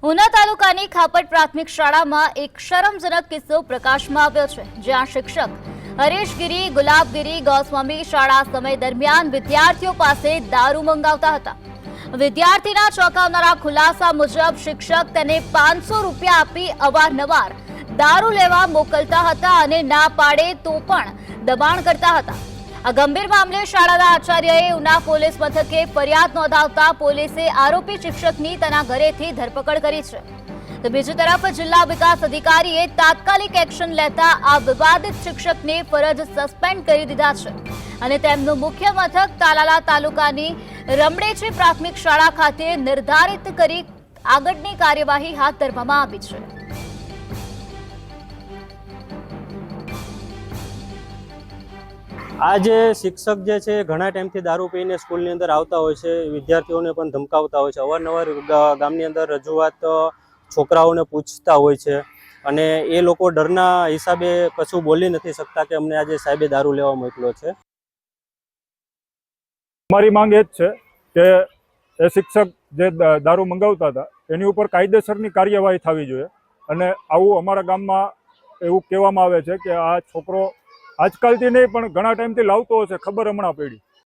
ઉના તાલુકાની ખાપટ પ્રાથમિક શાળામાં એક શરમજનક કિસ્સો પ્રકાશમાં આવ્યો છે, જ્યાં શિક્ષક હરેશગીરી ગુલાબગીરી ગોસ્વામી શાળા સમય દરમિયાન વિદ્યાર્થીઓ પાસે દારૂ મંગાવતા હતા। વિદ્યાર્થીના ચોંકાવનારા ખુલાસા મુજબ શિક્ષક તેને 500 રૂપિયા આપી અવારનવાર દારૂ લેવા મોકલતા હતા અને ના પાડે તો પણ દબાણ કરતા હતા। આ ગંભીર મામલે શાળાના આચાર્યએ ઉના પોલીસ મથકે ફરિયાદ નોંધાવતા પોલીસે આરોપી શિક્ષકની તેના ઘરેથી ધરપકડ કરી છે। તો બીજી તરફ જિલ્લા વિકાસ અધિકારીએ તાત્કાલિક એક્શન લેતા આ વિવાદિત શિક્ષકને ફરજ સસ્પેન્ડ કરી દીધા છે અને તેમનું મુખ્ય મથક તાલાલા તાલુકાની રમડેચી પ્રાથમિક શાળા ખાતે નિર્ધારિત કરી આગળની કાર્યવાહી હાથ ધરવામાં આવી છે। આ જે શિક્ષક જે છે ઘણા ટાઈમથી દારૂ પીને સ્કૂલની અંદર આવતા હોય છે, વિદ્યાર્થીઓને પણ ધમકાવતા હોય છે, અવારનવાર ગામની અંદર રજૂઆત છોકરાઓને પૂછતા હોય છે અને એ લોકો ડરના હિસાબે કશું બોલી નથી શકતા કે અમને આજે સાહેબે દારૂ લેવા મોકલ્યો છે। અમારી માંગ એ જ છે કે એ શિક્ષક જે દારૂ મંગાવતા હતા એની ઉપર કાયદેસરની કાર્યવાહી થવી જોઈએ અને આવું અમારા ગામમાં એવું કહેવામાં આવે છે કે આ છોકરો આજકાલથી નહીં પણ ઘણા ટાઈમથી લાવતો હશે, ખબર હમણાં પડી।